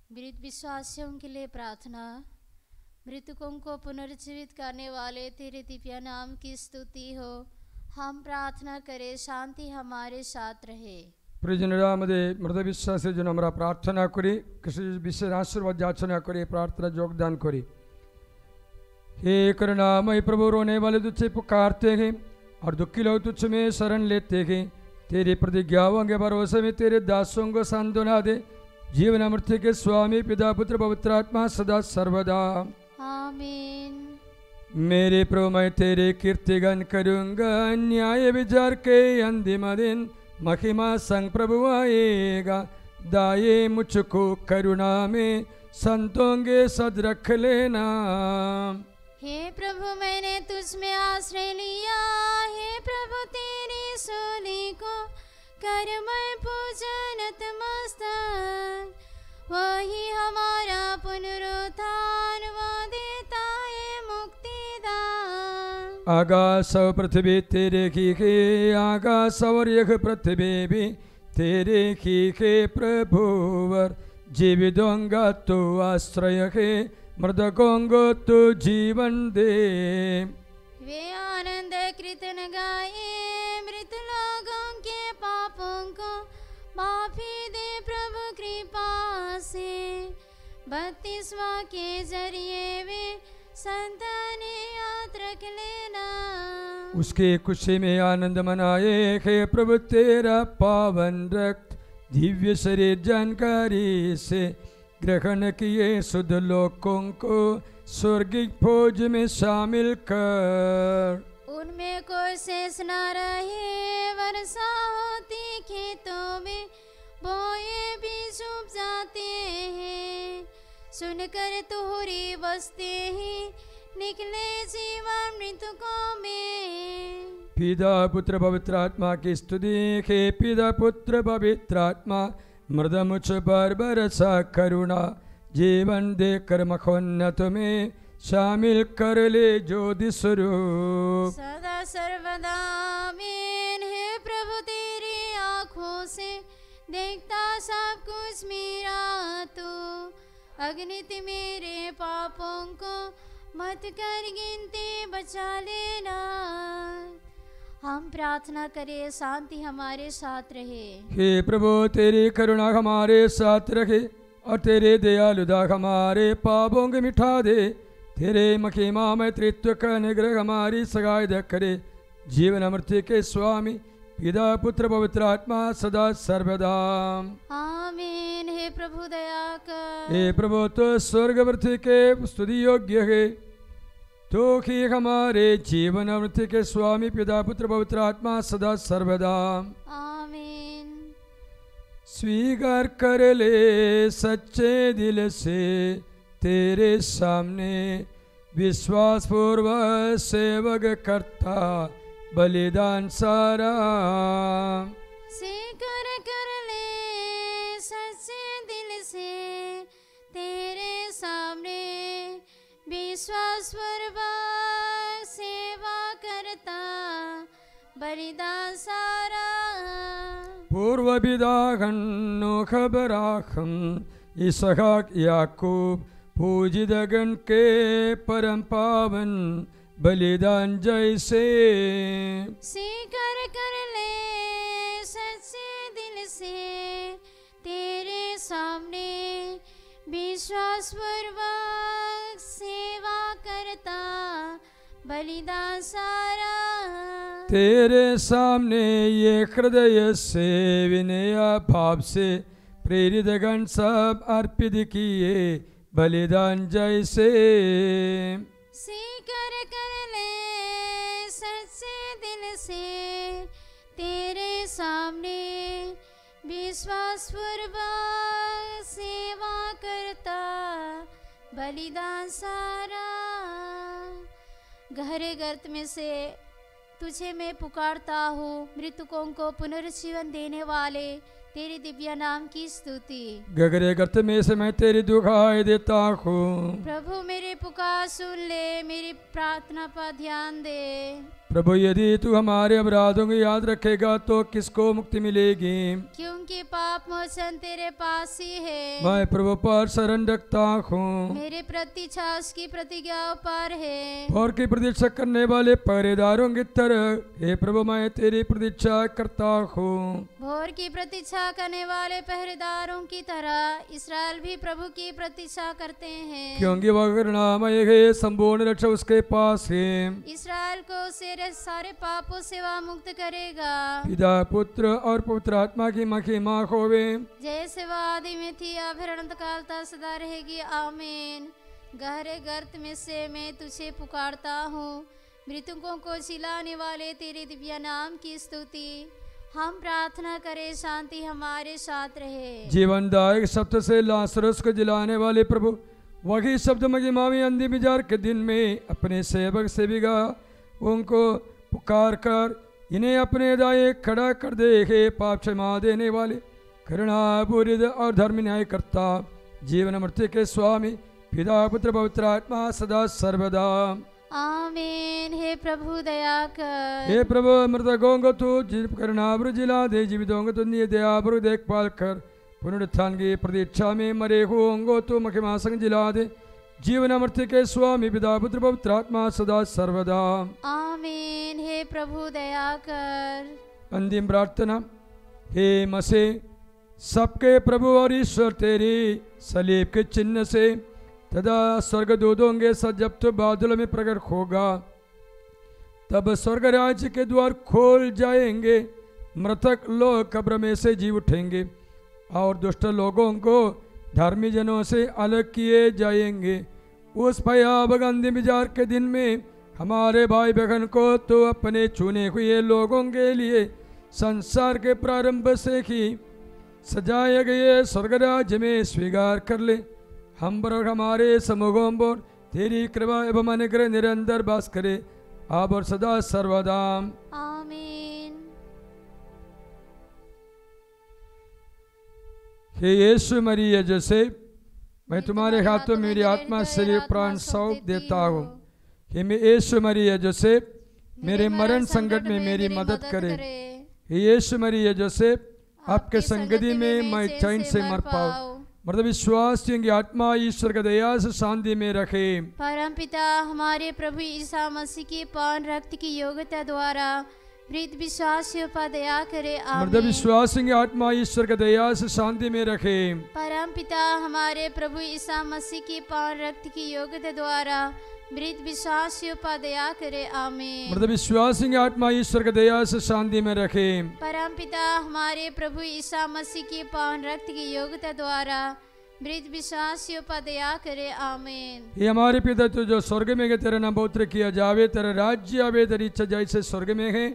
मृत विश्वासियों के लिए प्रार्थना। मृतकों को पुनर्जीवित करने वाले तेरे दिव्य नाम की स्तुति हो। हम प्रार्थना करें, शांति हमारे साथ रहे। प्रियजनरामध्ये मृतविश्वासेर जন্য আমরা প্রার্থনা করি। কিছু বিশেষ আশীর্বাদ যাচনা করে প্রার্থনা যোগदान করি। हे करुणामय प्रभु, रोने वाले तुझसे पुकारते हैं और दुखी लोग तुझ में शरण लेते हैं। तेरी प्रतिज्ञाओं के भरोसे में तेरे दासों को सांत्वना दे। जीवन मृत्यु के स्वामी पिता पुत्र पवित्र आत्मा सदा सर्वदा आमीन। मेरे प्रभु, मैं तेरे कीर्तिगान करूँगा। न्याय विचार के अंतिम दिन महिमा संग प्रभु आएगा। दाये मुझको करुणा में संतों के सद रख लेना। हे प्रभु, मैंने तुझ में आश्रय लिया। हे प्रभु, तेरी सोली को कर मैं पूजन नतमस्तक। वही हमारा पुनरुत्थान, वो देता है मुक्तिदान। आकाश और पृथ्वी तेरे की है, आकाश और यह पृथ्वी भी तेरे की है प्रभुवर। जीवितों का तो आश्रय है, मृतकों को तो जीवन दे। वे आनंद कीर्तन गाए, मृत लोगों के पापों को माफी दे प्रभु कृपा से। बपतिस्मा के जरिए वे संतान याद रख लेना। उसके खुशी में आनंद मनाए। हे प्रभु, तेरा पावन रक्त दिव्य शरीर जानकारी से ग्रहण किए शुद्ध लोगों को स्वर्गिक फौज में शामिल कर। उनमें कोई शेष न रहे। वर्षा होती खेतों में, बोए भी सूख जाते हैं। सुनकर तुहरी बसते ही निकले जीवन मृतकों में। पिता पुत्र पवित्र आत्मा की स्तुति। हे पिता पुत्र पवित्र आत्मा, मृद मुझ पर बरसा करुणा। जीवन देकर मखोन्नत में शामिल कर ले ज्योति स्वरूप। सदा सर्वदा आमीन। हे प्रभु, तेरी आँखों से देखता सब कुछ मेरा तू। अगणित मेरे पापों को मत कर गिनती बचा लेना। हम प्रार्थना करें, शांति हमारे साथ रहे। हे प्रभु, तेरी करुणा हमारे साथ रखे और तेरे दयालुता हमारे पापों को मिटा दे। तेरे महिमा में त्रित्व का निग्रह हमारी सहायता करे। जीवन मृत्यु के स्वामी पिता पुत्र पवित्र आत्मा सदा सर्वदा आमीन। हे प्रभु दया कर। हे प्रभु, तो स्वर्ग मृत्यु के स्तुति योग्य है। तो ही हमारे जीवन मृत्यु के स्वामी पिता पुत्र पवित्र आत्मा सदा सर्वदा आमीन। स्वीकार कर ले सच्चे दिल से तेरे सामने विश्वास पूर्वक सेवक करता बलिदान सारा। स्वीकार कर ले सच्चे दिल से तेरे सामने विश्वास पूर्वक सेवा करता बलिदान सारा। पूर्व पिता नोख अब्राहम इसहाक याकूब पूजित गण के परम पावन बलिदान जैसे। स्वीकार कर ले सच्चे दिल से तेरे सामने विश्वास पूर्वक सेवा करता बलिदान सारा। तेरे सामने ये हृदय से विनय भाव से प्रेरित गण सब अर्पित किए बलिदान जैसे। स्वीकार कर ले सच्चे दिल से तेरे सामने विश्वास पूर्वक सेवा करता बलिदान सारा। गहरे गर्त में से तुझे मैं पुकारता हूँ। मृतकों को पुनर्जीवन देने वाले तेरे दिव्य नाम की स्तुति। गहरे गर्त में से मैं तेरी दुहाई देता हूँ। प्रभु मेरी पुकार सुन ले, मेरी प्रार्थना पर ध्यान दे। प्रभु यदि तू हमारे अपराधों को याद रखेगा तो किसको मुक्ति मिलेगी? क्योंकि पाप मोचन तेरे पास ही है। मैं प्रभु पर शरण रखता हूँ। मेरे प्रतिछास की प्रतिज्ञा पर है। और की प्रतीक्षा करने वाले पहरेदारों की तरह हे प्रभु मैं तेरी प्रतीक्षा करता हूँ। भोर की प्रतीक्षा करने वाले पहरेदारों की तरह इसराइल भी प्रभु की प्रतीक्षा करते हैं। क्योंकि वह करुणामय है, संपूर्ण रक्षा उसके पास है। इसराइल को सारे पापों से वह मुक्त करेगा। पिता पुत्र और पवित्र आत्मा की महिमा होवे, जैसे वह आदि में थी अब अनंत काल तक सदा रहेगी। आमीन। गहरे गर्त में से मैं तुझे पुकारता हूँ, मृतकों को जिलाने वाले तेरे दिव्य नाम की स्तुति। हम प्रार्थना करें शांति हमारे साथ रहे। जीवनदायक शब्द से लाजरस को जिलाने वाले प्रभु वही शब्द महिमा में अंतिम विचार के दिन में अपने सेवक सेविका उनको पुकार कर इन्हें अपने दाएं खड़ा कर दे। हे पाप क्षमा देने वाले करुणा पूरित और धर्म न्याय करता, जीवन मृत्यु के स्वामी पिता पुत्र पवित्र आत्मा सदा सर्वदा आमीन। हे प्रभु दया कर। हे प्रभु मृतकों को तू करुणाभर जिला दे, जीवितों को तू दयाभर देखभाल कर। पुनरुत्थान की प्रतीक्षा में मरे हुओं को तू महिमा संग जिला दे, जीवन मृत्यु के स्वामी पिता पुत्र पवित्र आत्मा सदा सर्वदा आमीन। हे प्रभु दया कर। अंतिम प्रार्थना। हे मसीह सबके प्रभु और ईश्वर तेरी सलीब के चिन्ह से तथा स्वर्गदूतों के साथ जब तो बादलों में प्रकट होगा तब स्वर्ग राज्य के द्वार खोल जाएंगे, मृतक लोग कब्र में से जी उठेंगे और दुष्ट लोगों को धर्मी जनों से अलग किए जाएंगे। उस भयावह अंतिम विचार के दिन में हमारे भाई बहन को तो अपने चुने हुए लोगों के लिए संसार के प्रारंभ से ही सजाए गए स्वर्ग राज्य में स्वीकार कर ले। हम पर और हमारे समूहों पर तेरी कृपा एवं अनुग्रह निरंतर वास करे अब और सदा सर्वदा आमीन। हे यीशु मरिया जैसे मैं तुम्हारे हाथों में मेरी आत्मा शरीर प्राण सौंप देता हूँ। हे मैं यीशु मरिया जैसे मेरे मरण संकट में मेरी मदद करे। हे यीशु मरिया जैसे आपके संगति में मैं चैन से मर पाऊँ। मतलब विश्वास की आत्मा ईश्वर का दया से शांति में रखे। परम पिता हमारे प्रभु ईसा मसीह के पावन रक्त की योग्यता द्वारा मृत विश्वासियों पर दया करे। मतलब विश्वास की आत्मा ईश्वर का दया से शांति में रखे। परम पिता हमारे प्रभु ईसा मसीह के पावन रक्त की योग्यता द्वारा मृत विश्वासियों पर दया करे। आमीन। मतलब विश्वास की आत्मा ईश्वर का दया से शांति में रखे। परम पिता हमारे प्रभु ईसा मसीह के पावन रक्त की योग्यता द्वारा मृत विश्वासियों पर दया करे। आमीन। ये हमारे पिता तो जो स्वर्ग में है, तेरा नाम पवित्र किया जावे, तेरा राज्य आवे, तेरी इच्छा जैसे स्वर्ग में है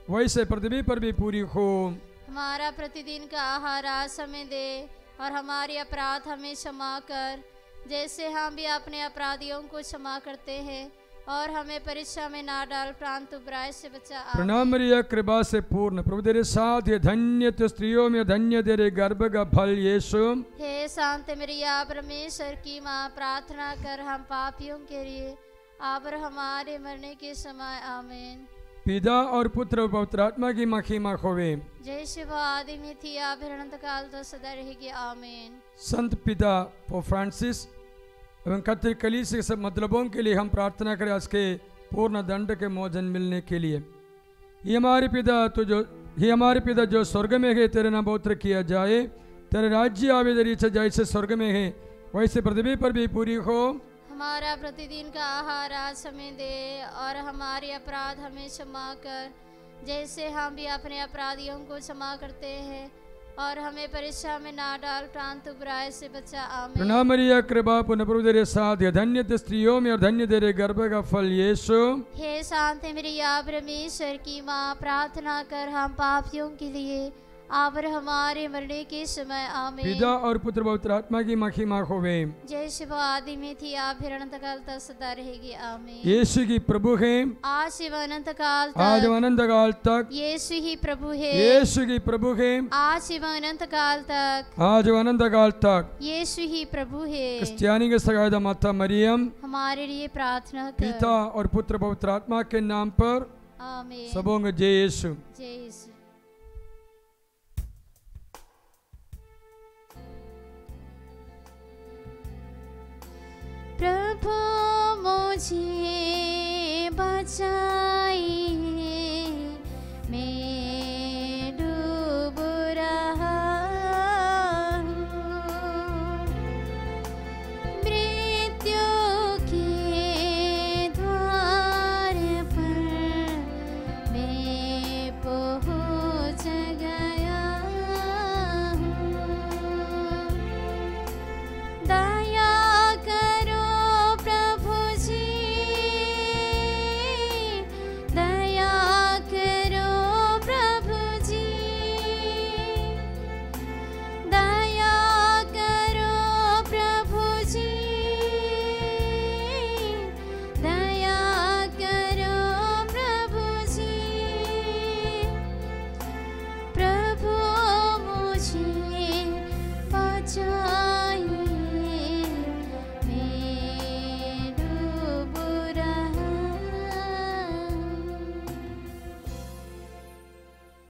वैसे पृथ्वी पर भी पूरी हो। हमारा प्रतिदिन का आहार आज हमें दे और हमारे अपराध हमें क्षमा कर जैसे हम भी अपने अपराधियों को क्षमा करते हैं, और हमें परीक्षा में ना डाल प्रांत बुराई से बचा। प्रणाम मरिया कृपा से पूर्ण प्रभु तेरे साथ है, धन्य तो स्त्रियों में धन्य तेरे गर्भ का फल यीशु। हे शांत मरिया परमेश्वर की माँ, प्रार्थना कर हम पापियों के लिए अब और हमारे मरने के समय। आमीन। पिता और पुत्र और पवित्र आत्मा की महिमा होवे, जैसे वह आदि में थी अब अनंत काल तो सदा रहेगी। आमीन। संत पिता पोप फ्रांसिस एवं कथित कलीसिया के सब मतलबों के लिए हम प्रार्थना करें आज के पूर्ण दंड के मोचन मिलने के लिए। ये हमारे पिता जो स्वर्ग में है, तेरे नाम पवित्र किया जाए, तेरे राज्य आवे, तेरी इच्छा जैसे स्वर्ग में है वैसे पृथ्वी पर भी पूरी हो। हमारा प्रतिदिन का आहार आज हमें दे और हमारे अपराध हमें क्षमा कर जैसे हम भी अपने अपराधियों को क्षमा करते हैं, और हमें परीक्षा में ना डाल प्रांत बुराई से बचा। आमीन। प्रणाम मरिया कृपा पूर्ण प्रभु तेरे साथ है, धन्य तो स्त्रियों में और धन्य तेरे गर्भ का फल यीशु। हे शांत मरिया परमेश्वर की माँ, प्रार्थना कर हम पापियों के लिए अब और हमारे मरने के समय। आमीन। पिता और पुत्र पवित्र आत्मा की महिमा होवे, जैसे वो आदि में थी अब अनंत काल तक सदा रहेगी। आमीन। यीशु की प्रभु है आज से अनंत काल आज तक, अनंत काल तक यीशु ही प्रभु है। यीशु की प्रभु है आज से अनंत काल तक, आज अनंत काल तक। यीशु ही प्रभु है। क्रिस्टियानी के सगायदा माता मरियम हमारे लिए प्रार्थना कर। पिता और पुत्र पवित्र आत्मा के नाम पर आमीन। सबोंगे जय यीशु। जय यीशु। प्रभु मुझे बचा